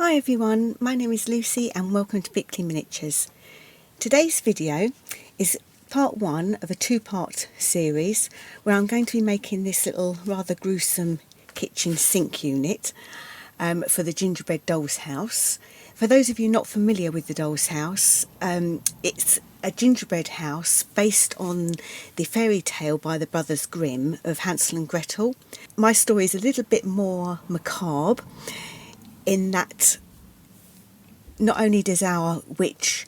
Hi everyone, my name is Lucy and welcome to Bickley Miniatures. Today's video is part one of a two-part series where I'm going to be making this little rather gruesome kitchen sink unit for the gingerbread doll's house. For those of you not familiar with the doll's house, it's a gingerbread house based on the fairy tale by the Brothers Grimm of Hansel and Gretel. My story is a little bit more macabre in that not only does our witch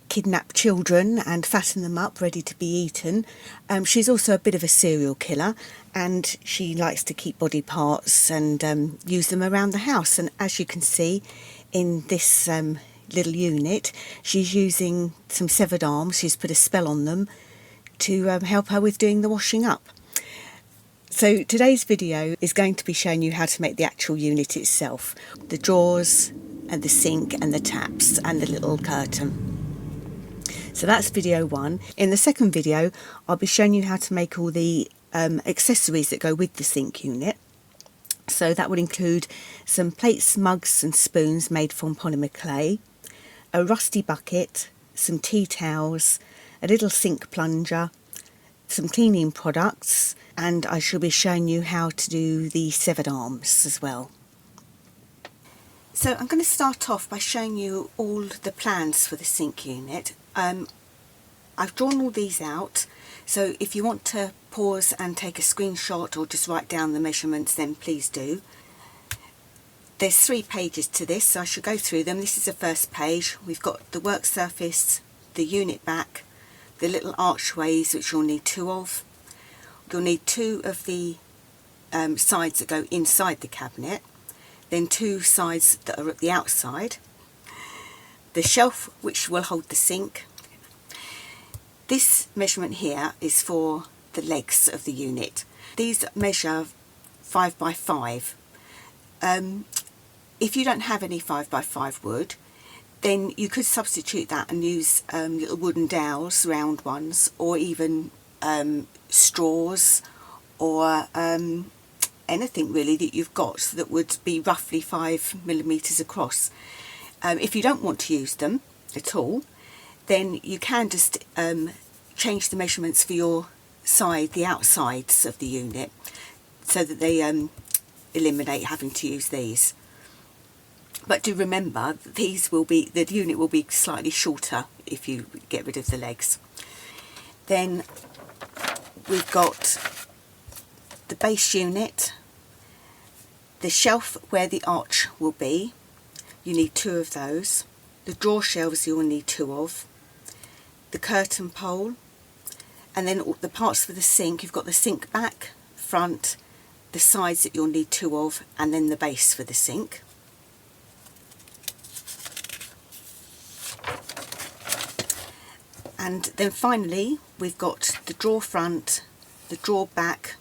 kidnap children and fatten them up ready to be eaten, she's also a bit of a serial killer, and she likes to keep body parts and use them around the house. And as you can see in this little unit, she's using some severed arms. She's put a spell on them to help her with doing the washing up. So today's video is going to be showing you how to make the actual unit itself, the drawers and the sink and the taps and the little curtain. So that's video one. In the second video I'll be showing you how to make all the accessories that go with the sink unit. So that would include some plates, mugs and spoons made from polymer clay, a rusty bucket, some tea towels, a little sink plunger, some cleaning products, and I shall be showing you how to do the severed arms as well. So I'm going to start off by showing you all the plans for the sink unit. I've drawn all these out, so if you want to pause and take a screenshot or just write down the measurements, then please do. There's 3 pages to this, so I shall go through them. This is the first page. We've got the work surface, the unit back, the little archways which you'll need 2 of. You'll need 2 of the sides that go inside the cabinet, then 2 sides that are at the outside, the shelf which will hold the sink. This measurement here is for the legs of the unit. These measure 5 by 5. If you don't have any 5 by 5 wood, then you could substitute that and use little wooden dowels, round ones, or even straws, or anything really that you've got that would be roughly 5mm across. If you don't want to use them at all, then you can just change the measurements for your side, the outsides of the unit, so that they eliminate having to use these. But do remember that the unit will be slightly shorter if you get rid of the legs. Then we've got the base unit, the shelf where the arch will be. You need 2 of those. The drawer shelves you will need 2 of. The curtain pole, and then all the parts for the sink. You've got the sink back, front, the sides that you'll need 2 of, and then the base for the sink. And then finally we've got the drawer front, the drawer back.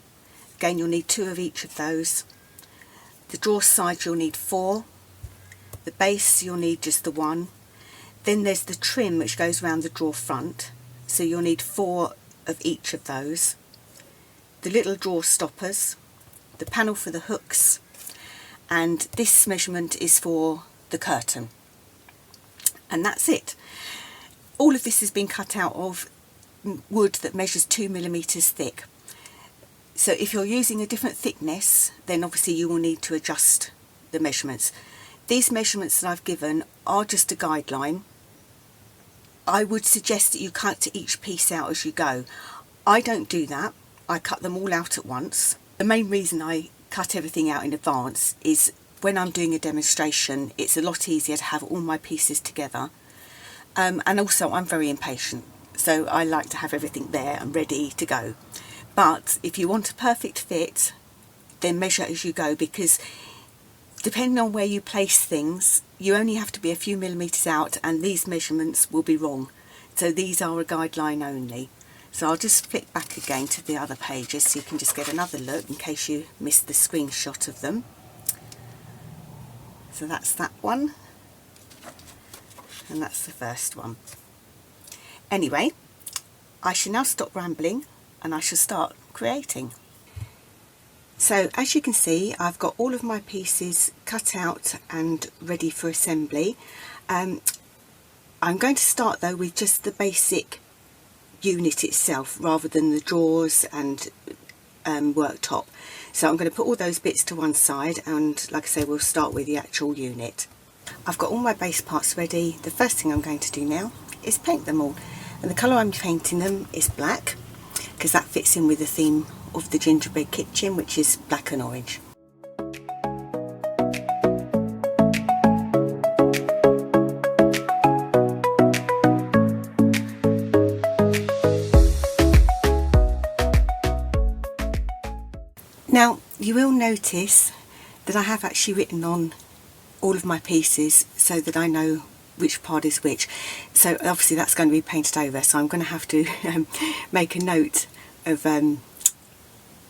Again, you'll need 2 of each of those. The drawer side you'll need 4. The base you'll need just the 1. Then there's the trim which goes around the drawer front, so you'll need 4 of each of those. The little drawer stoppers, the panel for the hooks, and this measurement is for the curtain. And that's it. All of this has been cut out of wood that measures 2mm thick. So if you're using a different thickness, then obviously you will need to adjust the measurements. These measurements that I've given are just a guideline. I would suggest that you cut each piece out as you go. I don't do that. I cut them all out at once. The main reason I cut everything out in advance is when I'm doing a demonstration, it's a lot easier to have all my pieces together. And also I'm very impatient, so I like to have everything there and ready to go. But if you want a perfect fit, then measure as you go, because depending on where you place things, you only have to be a few millimetres out and these measurements will be wrong. So these are a guideline only. So I'll just flick back again to the other pages so you can just get another look in case you missed the screenshot of them. So that's that one. And that's the first one. Anyway, I shall now stop rambling and I shall start creating. So as you can see, I've got all of my pieces cut out and ready for assembly. I'm going to start though with just the basic unit itself rather than the drawers and worktop. So I'm going to put all those bits to one side, and like I say, we'll start with the actual unit. I've got all my base parts ready. The first thing I'm going to do now is paint them all, and the colour I'm painting them is black because that fits in with the theme of the gingerbread kitchen, which is black and orange. Now you will notice that I have actually written on all of my pieces so that I know which part is which. So obviously that's going to be painted over, so I'm going to have to make a note of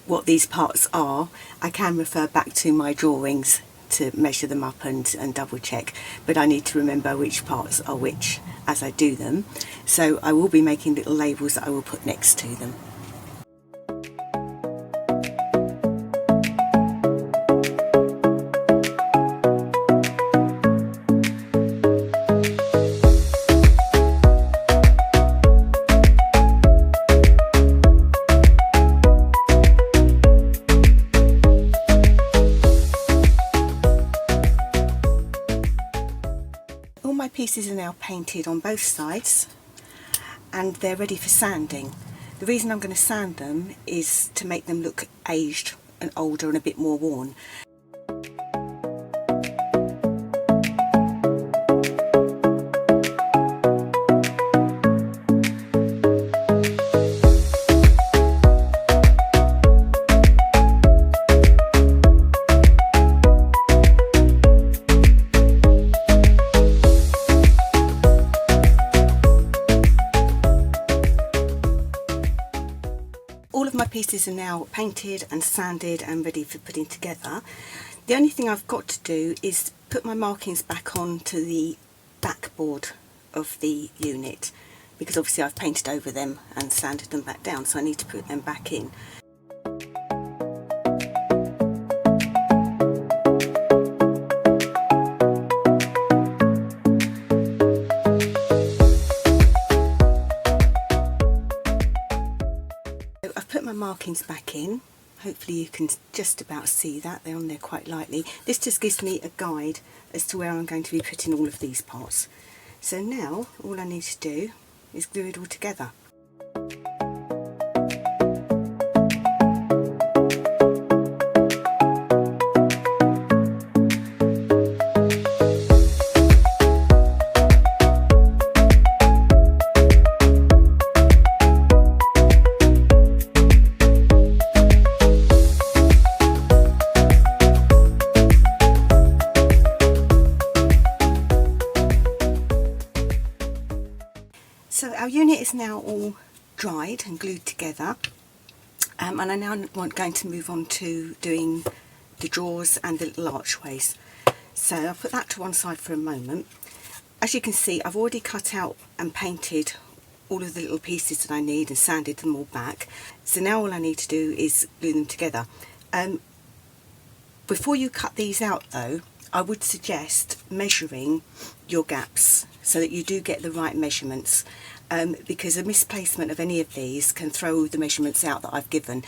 what these parts are. I can refer back to my drawings to measure them up and double check, but I need to remember which parts are which as I do them. So I will be making little labels that I will put next to them. All my pieces are now painted on both sides and they're ready for sanding. The reason I'm going to sand them is to make them look aged and older and a bit more worn. All of my pieces are now painted and sanded and ready for putting together. The only thing I've got to do is put my markings back onto the backboard of the unit, because obviously I've painted over them and sanded them back down, so I need to put them back in. I've put my markings back in. Hopefully you can just about see that, they're on there quite lightly. This just gives me a guide as to where I'm going to be putting all of these parts. So now all I need to do is glue it all together. So our unit is now all dried and glued together, and I'm now going to move on to doing the drawers and the little archways. So I'll put that to one side for a moment. As you can see, I've already cut out and painted all of the little pieces that I need and sanded them all back. So now all I need to do is glue them together. Before you cut these out though, I would suggest measuring your gaps so that you do get the right measurements, because a misplacement of any of these can throw the measurements out that I've given.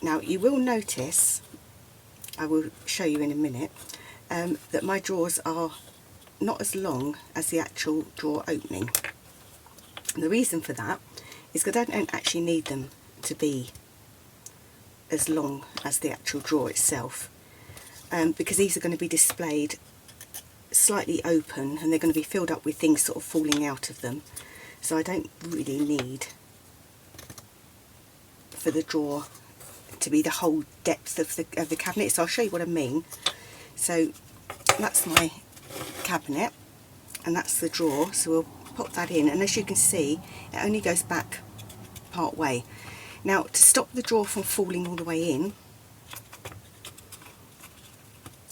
Now you will notice, I will show you in a minute, that my drawers are not as long as the actual drawer opening. And the reason for that is because I don't actually need them to be as long as the actual drawer itself, because these are going to be displayed slightly open and they're going to be filled up with things sort of falling out of them. So I don't really need for the drawer to be the whole depth of the cabinet. So I'll show you what I mean. So that's my cabinet and that's the drawer, so we'll pop that in, and as you can see it only goes back part way. Now to stop the drawer from falling all the way in,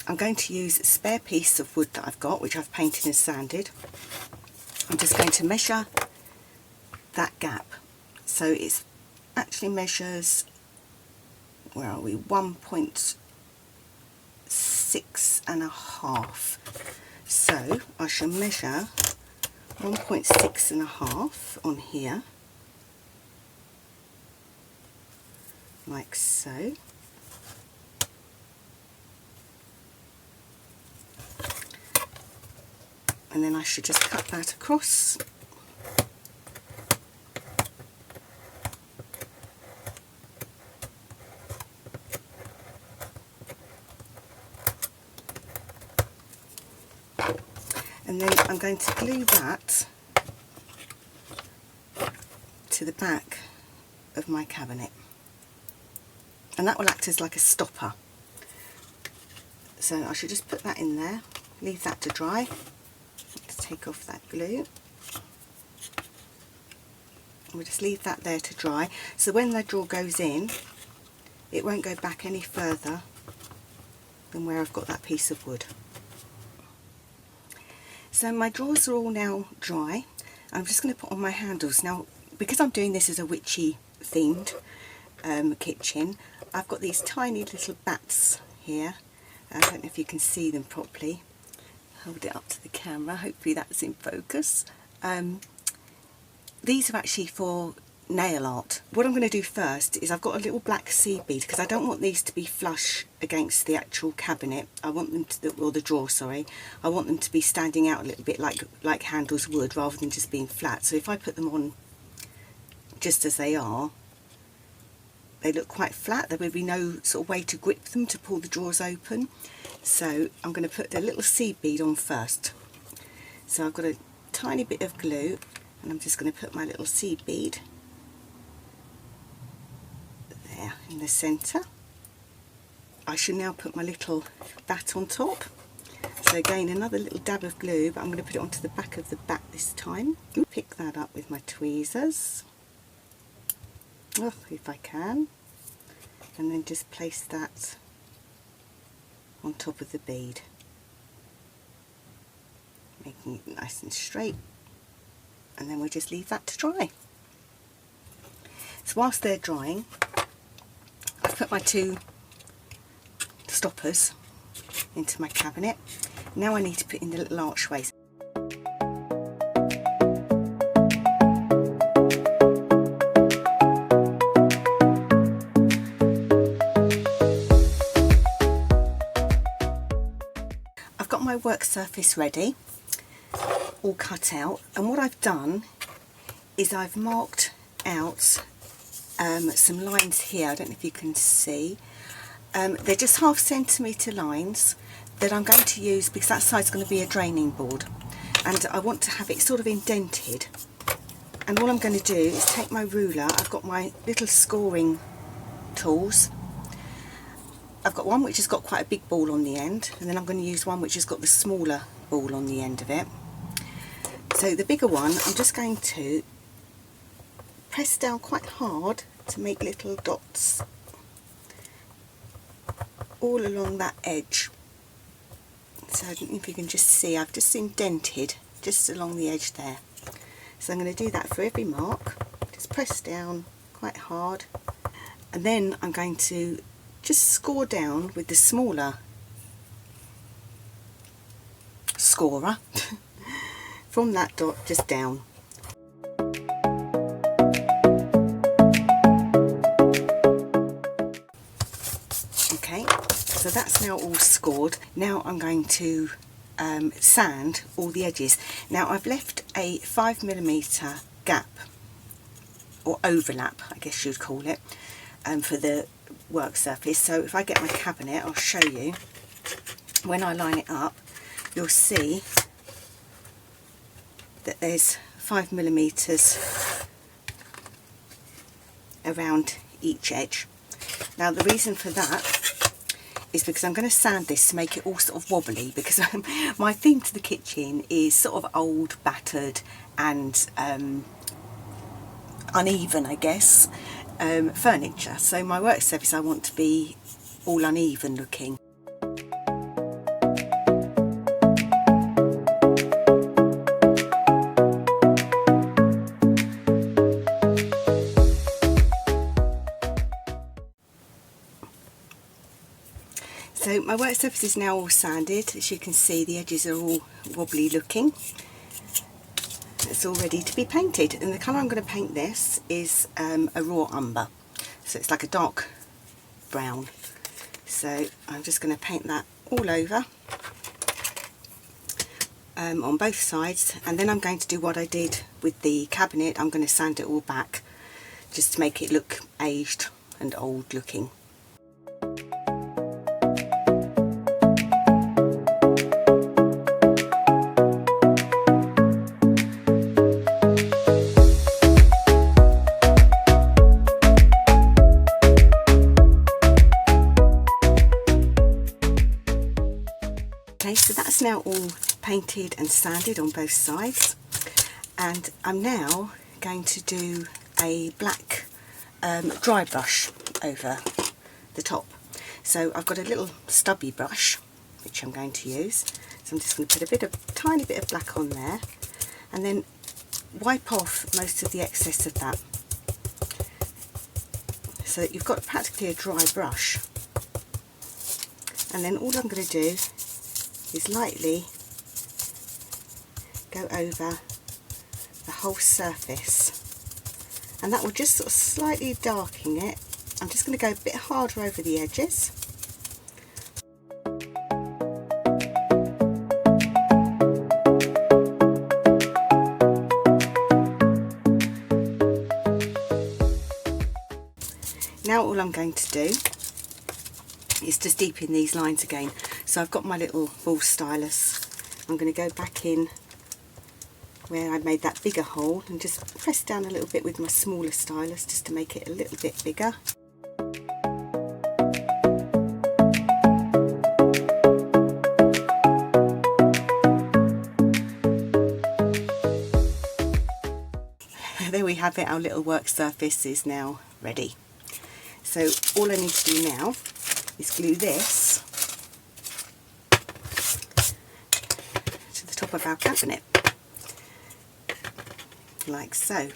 I'm going to use a spare piece of wood that I've got, which I've painted and sanded. I'm just going to measure that gap. So it actually measures, where are we, 1.6 and a half. So I shall measure 1.6 and a half on here, like so. And then I should just cut that across. And then I'm going to glue that to the back of my cabinet. And that will act as like a stopper. So I should just put that in there, leave that to dry. Let's take off that glue. We'll just leave that there to dry. So when the drawer goes in, it won't go back any further than where I've got that piece of wood. So my drawers are all now dry. I'm just going to put on my handles. Now, because I'm doing this as a witchy themed kitchen, I've got these tiny little bats here. I don't know if you can see them properly. Hold it up to the camera, hopefully that's in focus. These are actually for nail art. What I'm going to do first is I've got a little black seed bead, because I don't want these to be flush against the actual cabinet. I want them to, or the drawer, sorry. I want them to be standing out a little bit like handles would, rather than just being flat. So if I put them on just as they are, they look quite flat. There will be no sort of way to grip them to pull the drawers open. So I'm going to put the little seed bead on first. So I've got a tiny bit of glue, and I'm just going to put my little seed bead there in the centre. I should now put my little bat on top. So again, another little dab of glue, but I'm going to put it onto the back of the bat this time. Pick that up with my tweezers, if I can, and then just place that on top of the bead, making it nice and straight, and then we'll just leave that to dry. So whilst they're drying, I've put my two stoppers into my cabinet. Now I need to put in the little archways. I've got my work surface ready, all cut out, and what I've done is I've marked out some lines here. I don't know if you can see. They're just 1/2 centimetre lines that I'm going to use because that side's going to be a draining board, and I want to have it sort of indented. And all I'm going to do is take my ruler. I've got my little scoring tools. I've got one which has got quite a big ball on the end, and then I'm going to use one which has got the smaller ball on the end of it. So the bigger one, I'm just going to press down quite hard to make little dots all along that edge. So I don't know if you can just see, I've just indented just along the edge there. So I'm going to do that for every mark. Just press down quite hard, and then I'm going to just score down with the smaller scorer from that dot just down. Okay, so that's now all scored. Now I'm going to sand all the edges. Now I've left a 5mm gap, or overlap I guess you'd call it, for the work surface. So if I get my cabinet, I'll show you. When I line it up, you'll see that there's 5mm around each edge. Now the reason for that is because I'm going to sand this to make it all sort of wobbly, because my theme to the kitchen is sort of old, battered and uneven, I guess, furniture. So my work surface I want to be all uneven looking. So my work surface is now all sanded. As you can see, the edges are all wobbly looking. It's all ready to be painted, and the colour I'm going to paint this is a raw umber, so it's like a dark brown. So I'm just going to paint that all over on both sides, and then I'm going to do what I did with the cabinet. I'm going to sand it all back just to make it look aged and old looking. Okay, so that's now all painted and sanded on both sides, and I'm now going to do a black dry brush over the top. So I've got a little stubby brush which I'm going to use, so I'm just going to put a tiny bit of black on there and then wipe off most of the excess of that, so that you've got practically a dry brush. And then all I'm going to do is lightly go over the whole surface, and that will just sort of slightly darken it. I'm just going to go a bit harder over the edges. Now all I'm going to do is just deepen these lines again. So I've got my little ball stylus. I'm going to go back in where I made that bigger hole and just press down a little bit with my smaller stylus just to make it a little bit bigger. There we have it, our little work surface is now ready. So all I need to do now is glue this to the top of our cabinet, like so.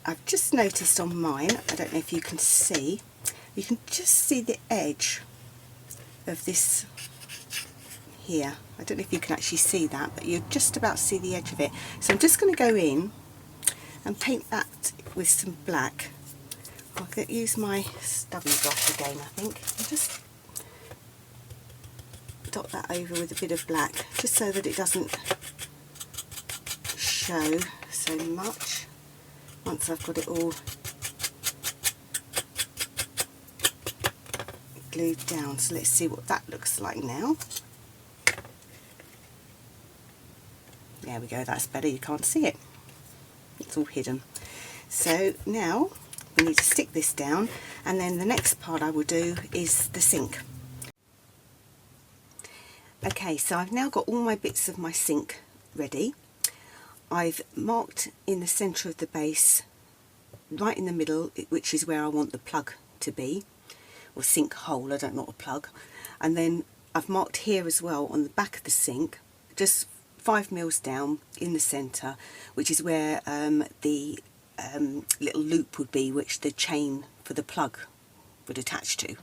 I've just noticed on mine, I don't know if you can see, you can just see the edge of this here. I don't know if you can actually see that, but you just about see the edge of it. So I'm just going to go in and paint that with some black. I'll use my stubby brush again, I think, and just dot that over with a bit of black, just so that it doesn't show so much once I've got it all glued down. So let's see what that looks like now. There we go, that's better, you can't see it, it's all hidden. So now we need to stick this down, and then the next part I will do is the sink. Okay, so I've now got all my bits of my sink ready. I've marked in the centre of the base, right in the middle, which is where I want the plug to be, or sink hole, I don't know, a plug. And then I've marked here as well on the back of the sink, just 5 mils down in the centre, which is where the little loop would be, which the chain for the plug would attach to.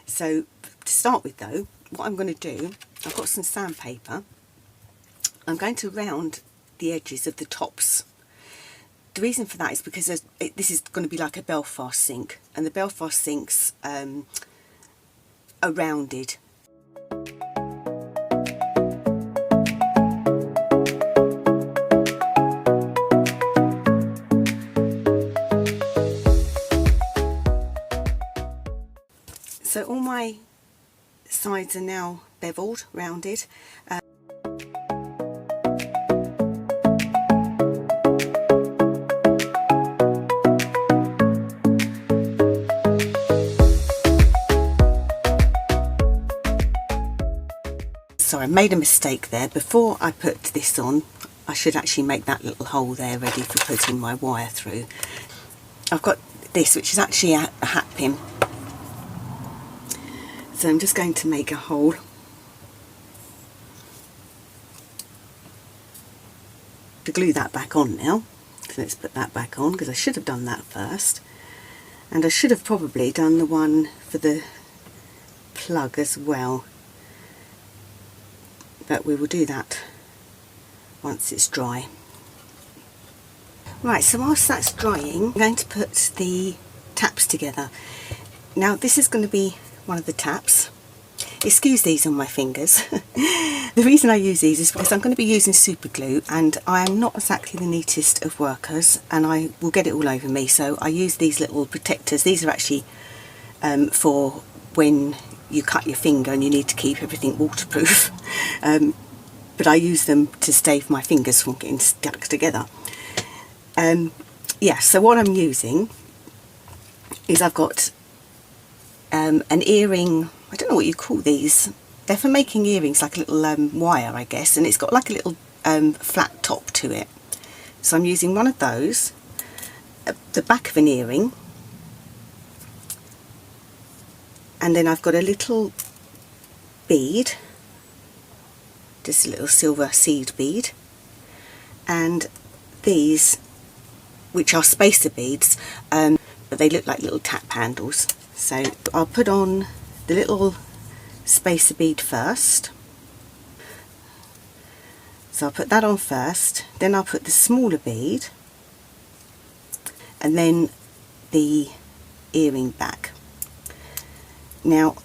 So to start with though, what I'm going to do, I've got some sandpaper. I'm going to round the edges of the tops. The reason for that is because this is going to be like a Belfast sink, and the Belfast sinks are rounded. So all my sides are now beveled, rounded. So I made a mistake there. Before I put this on, I should actually make that little hole there ready for putting my wire through. I've got this, which is actually a hat pin. So I'm just going to make a hole to glue that back on now. So let's put that back on, because I should have done that first. And I should have probably done the one for the plug as well, but we will do that once it's dry. Right, so whilst that's drying, I'm going to put the taps together. Now this is going to be one of the taps. Excuse these on my fingers. The reason I use these is because I'm going to be using super glue, and I am not exactly the neatest of workers and I will get it all over me, so I use these little protectors. These are actually for when you cut your finger and you need to keep everything waterproof, but I use them to save my fingers from getting stuck together. Yeah, so what I'm using is I've got an earring, I don't know what you call these, they're for making earrings, like a little wire I guess, and it's got like a little flat top to it. So I'm using one of those at the back of an earring, and then I've got a little bead, just a little silver seed bead, and these, which are spacer beads, but they look like little tap handles. So I'll put on the little spacer bead first. So I'll put that on first, then I'll put the smaller bead, and then the earring back. Now,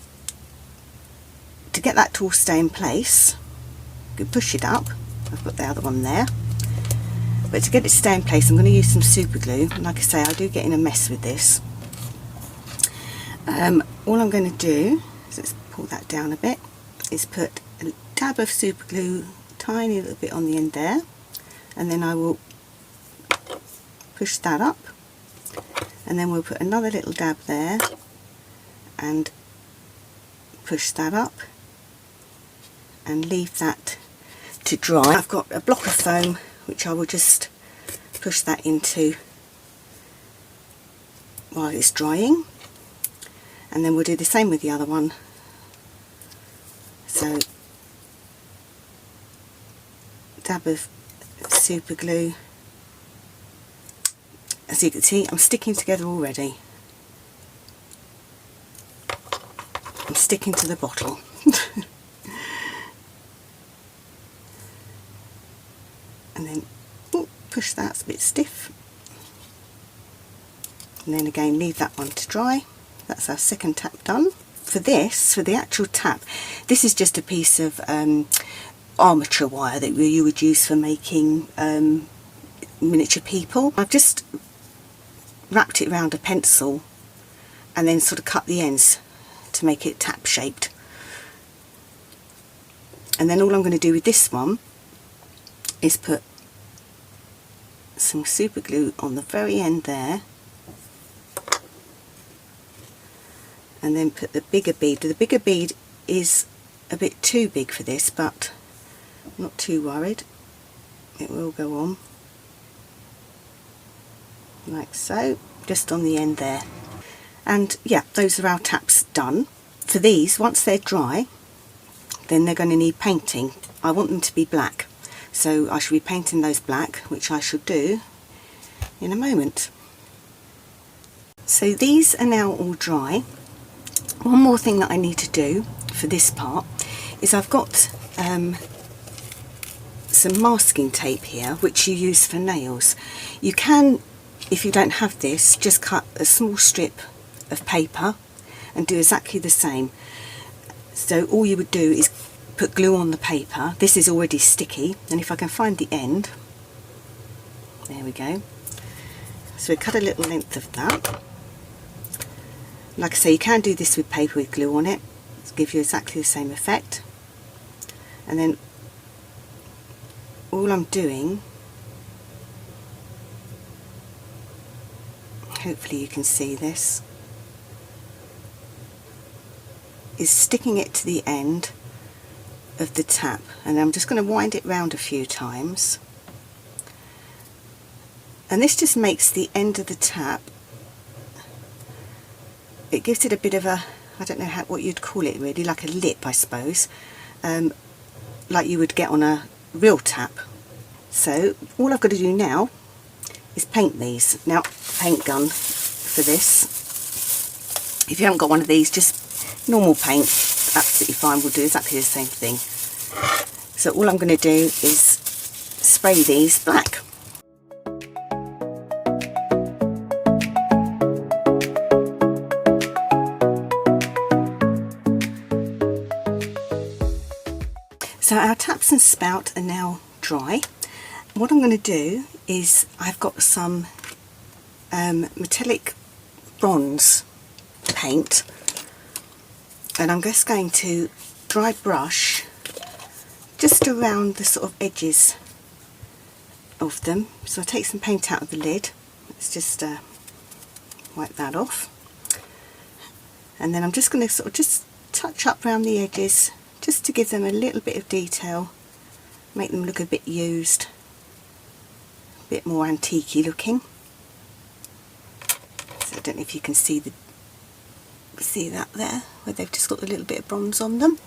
to get that to all stay in place, you can push it up. I've got the other one there. But to get it to stay in place, I'm going to use some super glue. And like I say, I do get in a mess with this. All I'm going to do, so let's pull that down a bit, is put a dab of super glue, tiny little bit on the end there, and then I will push that up, and then we'll put another little dab there and push that up and leave that to dry. I've got a block of foam which I will just push that into while it's drying, and then we'll do the same with the other one. So dab of super glue. As you can see, I'm sticking together already. I'm sticking to the bottle. And then push that, it's a bit stiff. And then again leave that one to dry. That's our second tap done. For this, for the actual tap, this is just a piece of armature wire that you would use for making miniature people. I've just wrapped it around a pencil and then sort of cut the ends to make it tap shaped. And then all I'm going to do with this one is put some super glue on the very end there, and then put the bigger bead. The bigger bead is a bit too big for this, but I'm not too worried. It will go on like so, just on the end there. And yeah, those are our taps done. For these, once they're dry, then they're going to need painting. I want them to be black, so I shall be painting those black, which I shall do in a moment. So these are now all dry. One more thing that I need to do for this part is I've got some masking tape here, which you use for nails. You can, if you don't have this, just cut a small strip of paper and do exactly the same. So all you would do is put glue on the paper. This is already sticky, and if I can find the end, there we go. So we cut a little length of that. Like I say, you can do this with paper with glue on it. It'll give you exactly the same effect. And then all I'm doing, hopefully you can see this, is sticking it to the end of the tap, and I'm just going to wind it round a few times, and this just makes the end of the tap, it gives it a bit of a, I don't know what you'd call it really, like a lip I suppose, like you would get on a real tap. So all I've got to do now is paint these. Now, paint gun for this, if you haven't got one of these, just normal paint, absolutely fine, will do exactly the same thing. So all I'm going to do is spray these black. So our taps and spout are now dry. What I'm going to do is I've got some metallic bronze paint, and I'm just going to dry brush just around the sort of edges of them. So I take some paint out of the lid. Let's just wipe that off, and then I'm just going to sort of just touch up around the edges just to give them a little bit of detail, make them look a bit used, a bit more antique-y looking. So I don't know if you can see that there, where they've just got a little bit of bronze on them.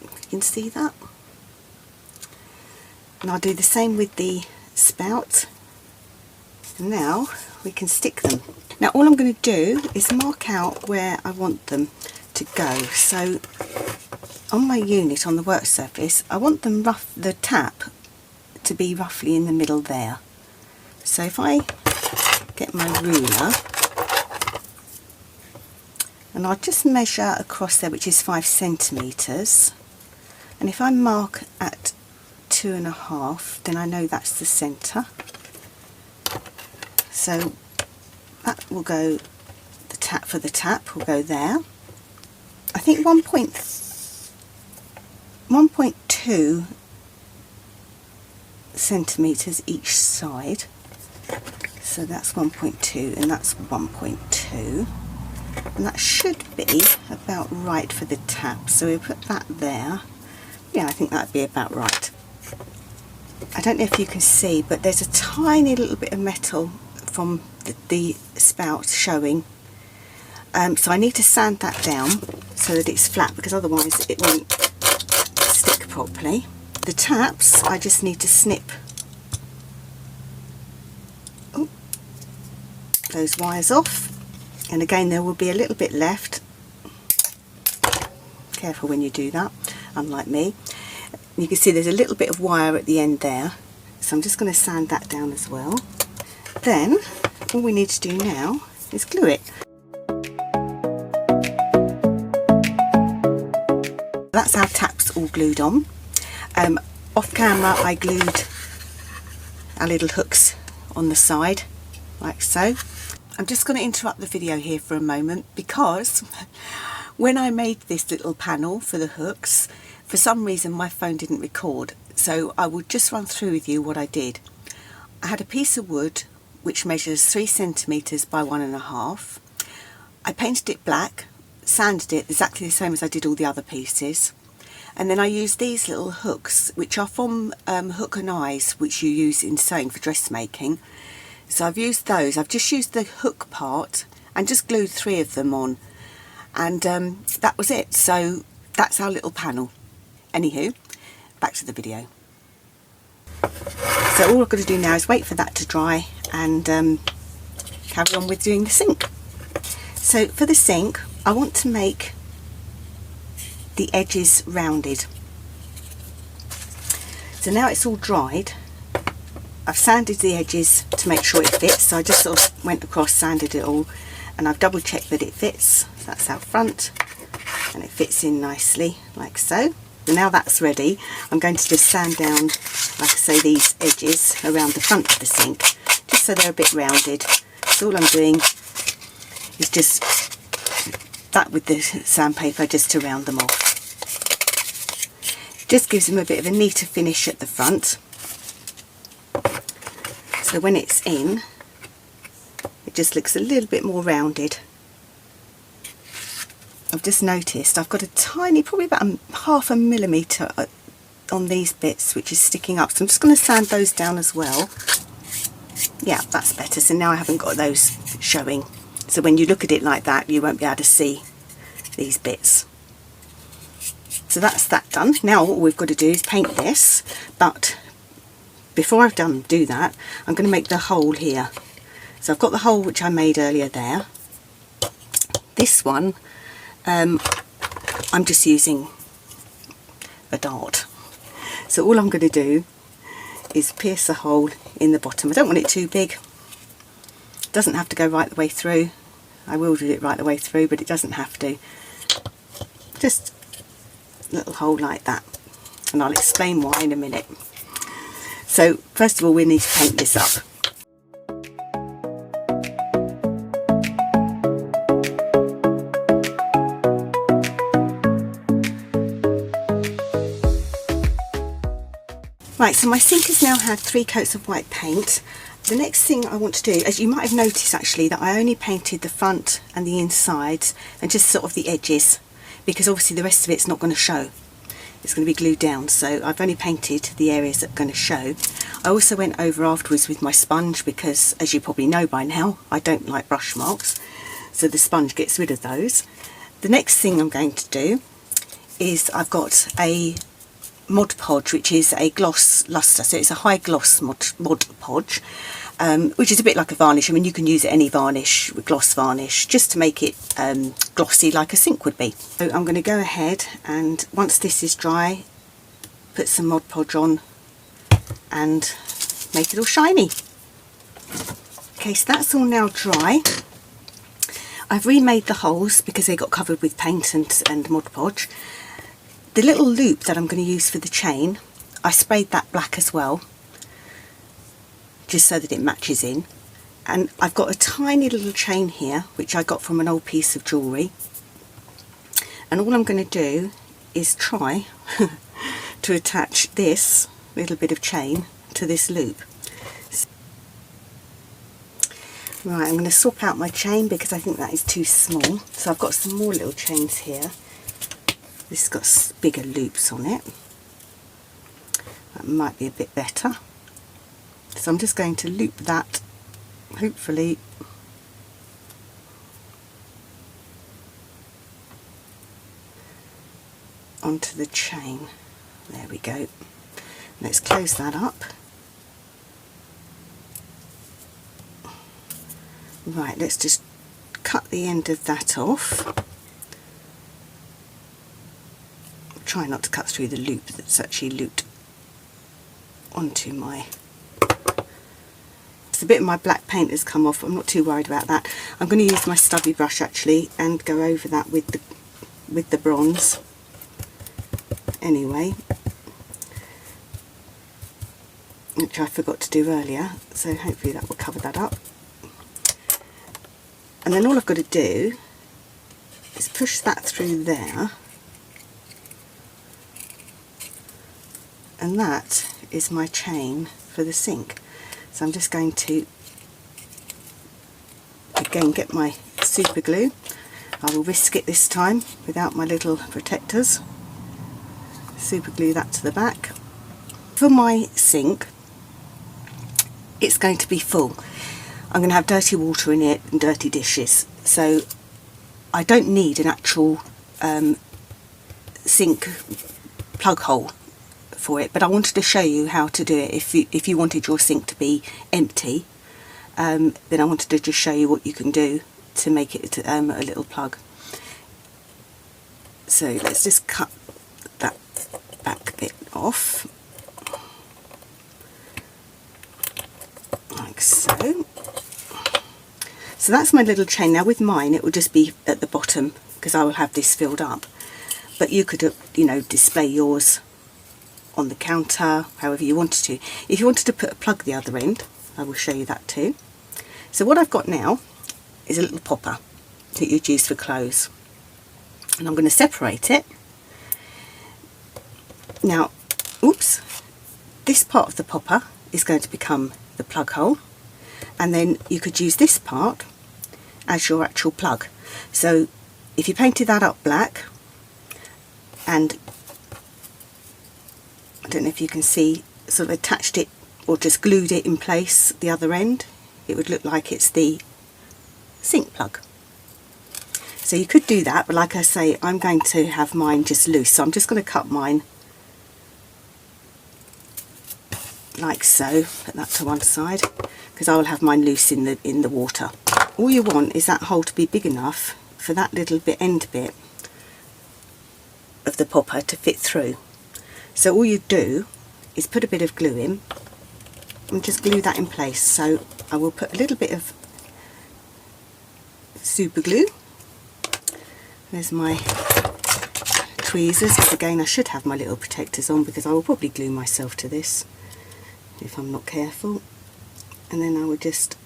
You can see that. And I'll do the same with the spout. And now we can stick them. Now all I'm going to do is mark out where I want them to go. So on my unit, on the work surface, I want them the tap to be roughly in the middle there. So if I get my ruler, and I'll just measure across there, which is 5 centimetres, and if I mark at 2.5, then I know that's the centre. So that will go, the tap for the tap will go there. I think 1.2 centimetres each side. So that's 1.2 and that's 1.2. And that should be about right for the tap. So we'll put that there. Yeah, I think that'd be about right. I don't know if you can see, but there's a tiny little bit of metal from the spout showing. So I need to sand that down so that it's flat, because otherwise it won't stick properly. The taps, I just need to snip those wires off, and again there will be a little bit left. Careful when you do that, unlike me. You can see there's a little bit of wire at the end there, so I'm just going to sand that down as well. Then all we need to do now is glue it. That's our taps all glued on. Off camera I glued our little hooks on the side, like so. I'm just going to interrupt the video here for a moment, because when I made this little panel for the hooks, for some reason my phone didn't record, so I will just run through with you what I did. I had a piece of wood which measures 3 centimetres by 1.5. I painted it black, sanded it exactly the same as I did all the other pieces, and then I used these little hooks, which are from Hook and Eyes, which you use in sewing for dressmaking. So I've used those. I've just used the hook part and just glued 3 of them on, and that was it. So that's our little panel. Anywho, back to the video. So all I've got to do now is wait for that to dry and carry on with doing the sink. So for the sink, I want to make the edges rounded. So now it's all dried, I've sanded the edges to make sure it fits. So I just sort of went across, sanded it all, and I've double checked that it fits. So that's our front, and it fits in nicely like so. And now that's ready, I'm going to just sand down, like I say, these edges around the front of the sink, just so they're a bit rounded. So all I'm doing is just that with the sandpaper, just to round them off. Just gives them a bit of a neater finish at the front. So when it's in, it just looks a little bit more rounded. I've just noticed I've got a tiny, probably about 0.5 millimetre on these bits, which is sticking up. So I'm just going to sand those down as well. Yeah, that's better. So now I haven't got those showing. So when you look at it like that, you won't be able to see these bits. So that's that done. Now what we've got to do is paint this, but before I've do that, I'm going to make the hole here. So I've got the hole which I made earlier there. this one, I'm just using a dart. So all I'm going to do is pierce a hole in the bottom. I don't want it too big. It doesn't have to go right the way through. I will do it right the way through, but it doesn't have to. Just a little hole like that, and I'll explain why in a minute. So first of all, we need to paint this up. Right, so my sink has now had 3 coats of white paint. The next thing I want to do, as you might have noticed actually, that I only painted the front and the insides and just sort of the edges, because obviously the rest of it's not going to show. It's going to be glued down, so I've only painted the areas that are going to show. I also went over afterwards with my sponge because, as you probably know by now, I don't like brush marks, so the sponge gets rid of those. The next thing I'm going to do is I've got a Mod Podge, which is a gloss luster, so it's a high gloss Mod Podge, which is a bit like a varnish. I mean, you can use any varnish, gloss varnish, just to make it glossy like a sink would be. So I'm going to go ahead and once this is dry, put some Mod Podge on and make it all shiny. Okay, so that's all now dry. I've remade the holes because they got covered with paint and Mod Podge. The little loop that I'm going to use for the chain, I sprayed that black as well, just so that it matches in. And I've got a tiny little chain here, which I got from an old piece of jewellery. And all I'm going to do is try to attach this little bit of chain to this loop. Right, I'm going to swap out my chain because I think that is too small. So I've got some more little chains here. This has got bigger loops on it. That might be a bit better. So I'm just going to loop that, hopefully, onto the chain. There we go. Let's close that up. Right, let's just cut the end of that off. Try not to cut through the loop that's actually looped onto my... So a bit of my black paint has come off. I'm not too worried about that. I'm going to use my stubby brush actually and go over that with the bronze. Anyway, which I forgot to do earlier, so hopefully that will cover that up. And then all I've got to do is push that through there. And that is my chain for the sink. So I'm just going to again get my super glue. I will risk it this time without my little protectors. Super glue that to the back. For my sink, it's going to be full. I'm going to have dirty water in it and dirty dishes, so I don't need an actual sink plug hole for it, but I wanted to show you how to do it. If you wanted your sink to be empty, then I wanted to just show you what you can do to make it a little plug. So let's just cut that back bit off, like so. So that's my little chain. Now with mine it will just be at the bottom because I will have this filled up, but you could display yours on the counter however you wanted to. If you wanted to put a plug the other end, I will show you that too. So what I've got now is a little popper that you'd use for clothes, and I'm going to separate it. Now, oops, this part of the popper is going to become the plug hole, and then you could use this part as your actual plug. So if you painted that up black, and I don't know if you can see, sort of attached it or just glued it in place the other end, it would look like it's the sink plug. So you could do that, but like I say, I'm going to have mine just loose, so I'm just going to cut mine like so. Put that to one side because I will have mine loose in the water. All you want is that hole to be big enough for that little end bit of the popper to fit through. So all you do is put a bit of glue in and just glue that in place. So I will put a little bit of super glue. There's my tweezers, because again I should have my little protectors on, because I will probably glue myself to this if I'm not careful. And then I will just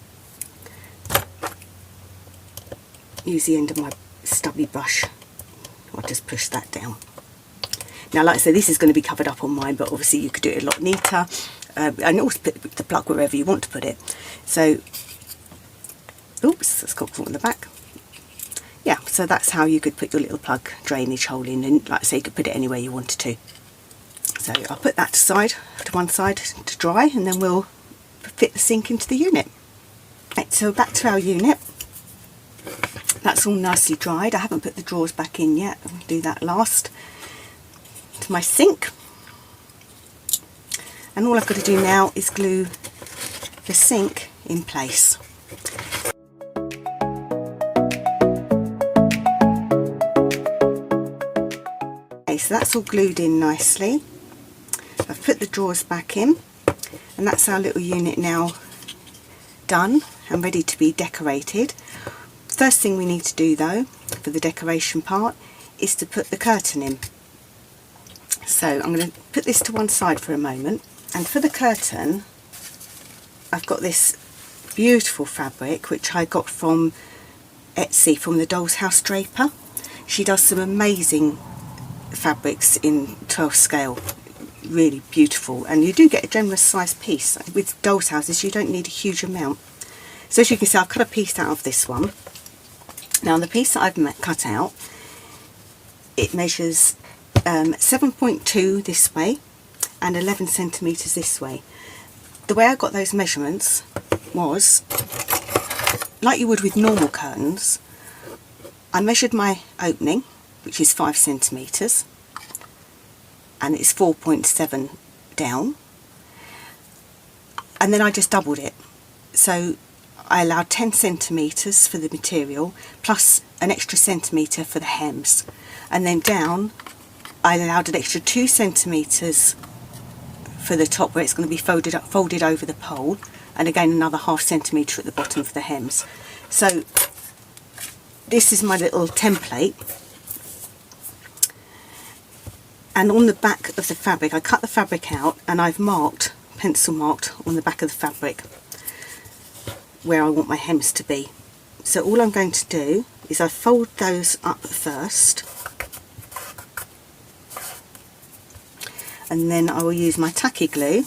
use the end of my stubby brush. I'll just push that down. Now, like I said, this is going to be covered up on mine, but obviously you could do it a lot neater, and also put the plug wherever you want to put it. So, oops, that's got caught in the back. Yeah, so that's how you could put your little plug drainage hole in, and like I say, you could put it anywhere you wanted to. So I'll put that to one side to dry, and then we'll fit the sink into the unit. Right, so back to our unit. That's all nicely dried. I haven't put the drawers back in yet. I'll do that last. To my sink. And all I've got to do now is glue the sink in place. Okay, so that's all glued in nicely. I've put the drawers back in, and that's our little unit now done and ready to be decorated. First thing we need to do though, for the decoration part, is to put the curtain in. So I'm going to put this to one side for a moment, and for the curtain I've got this beautiful fabric which I got from Etsy, from the Dollhouse draper. She does some amazing fabrics in 12 scale, really beautiful, and you do get a generous sized piece. With doll's houses you don't need a huge amount. So as you can see, I've cut a piece out of this one. Now the piece that I've cut out, it measures 7.2 this way and 11 centimetres this way. The way I got those measurements was, like you would with normal curtains, I measured my opening, which is 5 centimetres, and it's 4.7 down, and then I just doubled it. So I allowed 10 centimetres for the material plus an extra centimetre for the hems, and then down I allowed an extra 2 centimetres for the top where it's going to be folded over the pole, and again another ½ centimetre at the bottom for the hems. So this is my little template, and on the back of the fabric I cut the fabric out, and I've pencil marked on the back of the fabric where I want my hems to be. So all I'm going to do is I fold those up first, and then I will use my tacky glue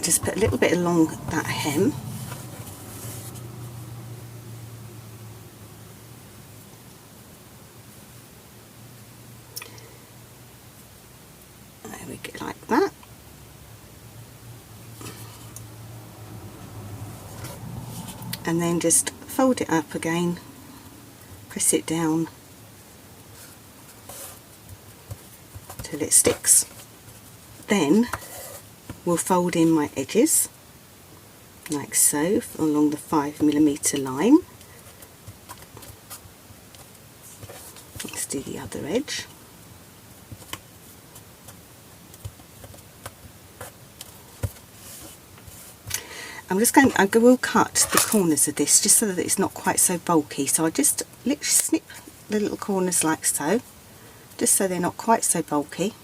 just put a little bit along that hem, there we go, like that. And then just fold it up again, press it down till it sticks. Then we'll fold in my edges like so along the 5mm line. Let's do the other edge. I will cut the corners of this just so that it's not quite so bulky. So I just literally snip the little corners like so, just so they're not quite so bulky.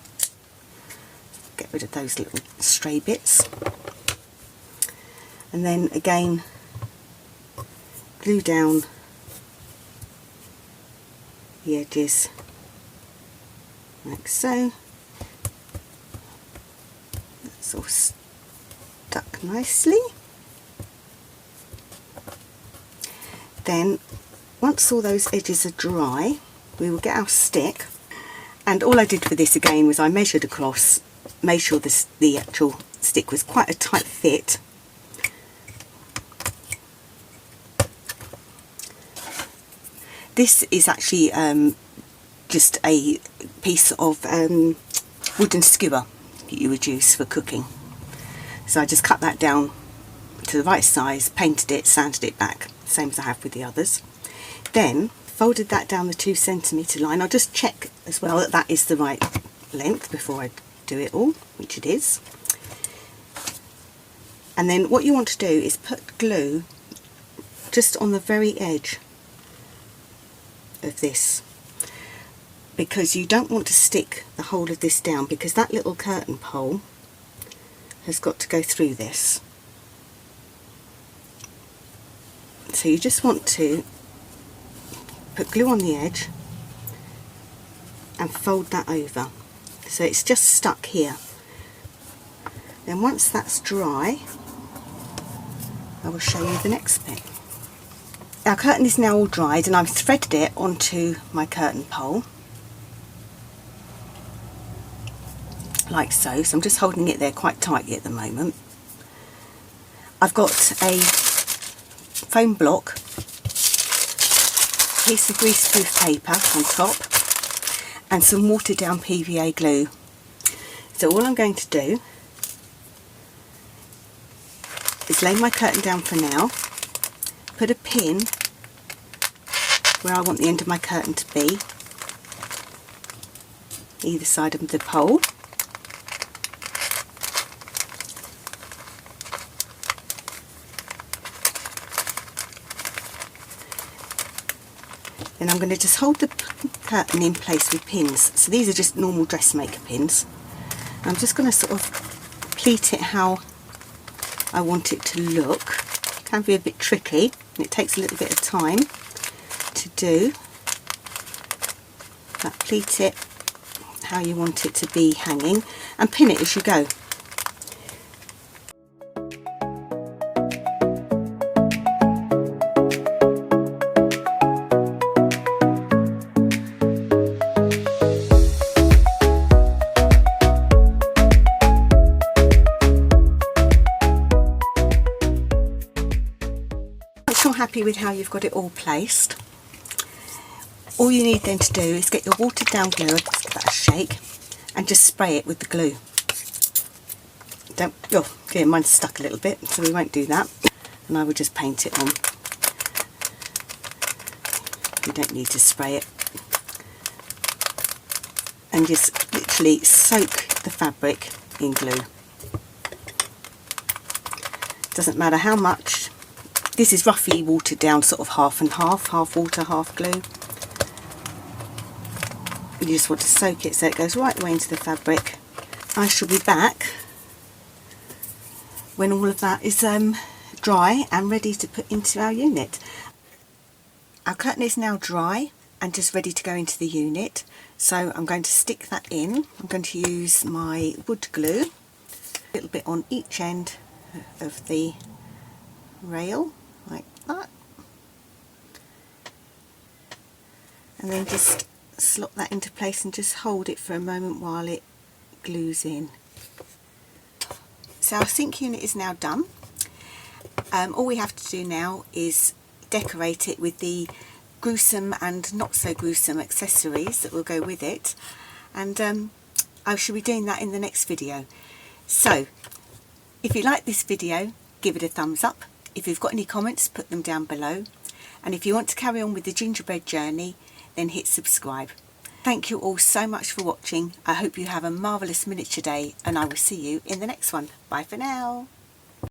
Get rid of those little stray bits. And then again, glue down the edges like so. That's all stuck nicely. Then once all those edges are dry, we will get our stick, and all I did for this again was I measured across, made sure the actual stick was quite a tight fit. This is actually just a piece of wooden skewer that you would use for cooking. So I just cut that down to the right size, painted it, sanded it back, same as I have with the others. Then folded that down the 2cm line. I'll just check as well that that is the right length before I do it all, which it is. And then what you want to do is put glue just on the very edge of this, because you don't want to stick the whole of this down, because that little curtain pole has got to go through this. So you just want to put glue on the edge and fold that over so it's just stuck here. Then once that's dry, I will show you the next bit. Our curtain is now all dried, and I've threaded it onto my curtain pole like so. So I'm just holding it there quite tightly at the moment. I've got a foam block, piece of greaseproof paper on top, and some watered down PVA glue. So all I'm going to do is lay my curtain down for now, put a pin where I want the end of my curtain to be, either side of the pole. Then I'm going to just hold the curtain in place with pins. So these are just normal dressmaker pins. I'm just going to sort of pleat it how I want it to look. It can be a bit tricky, and it takes a little bit of time to do, but pleat it how you want it to be hanging and pin it as you go. Once you're happy with how you've got it all placed, all you need then to do is get your watered down glue, give that a shake, and just spray it with the glue. Okay, mine's stuck a little bit, so we won't do that. And I will just paint it on. You don't need to spray it. And just literally soak the fabric in glue. Doesn't matter how much. This is roughly watered down, sort of half and half, half water, half glue. You just want to soak it so it goes right away into the fabric. I shall be back when all of that is dry and ready to put into our unit. Our curtain is now dry and just ready to go into the unit, so I'm going to stick that in. I'm going to use my wood glue, a little bit on each end of the rail like that, and then just slot that into place and just hold it for a moment while it glues in. So our sink unit is now done. All we have to do now is decorate it with the gruesome and not so gruesome accessories that will go with it, and I shall be doing that in the next video. So if you like this video, give it a thumbs up. If you've got any comments, put them down below, and if you want to carry on with the gingerbread journey, then hit subscribe. Thank you all so much for watching. I hope you have a marvellous miniature day, and I will see you in the next one. Bye for now.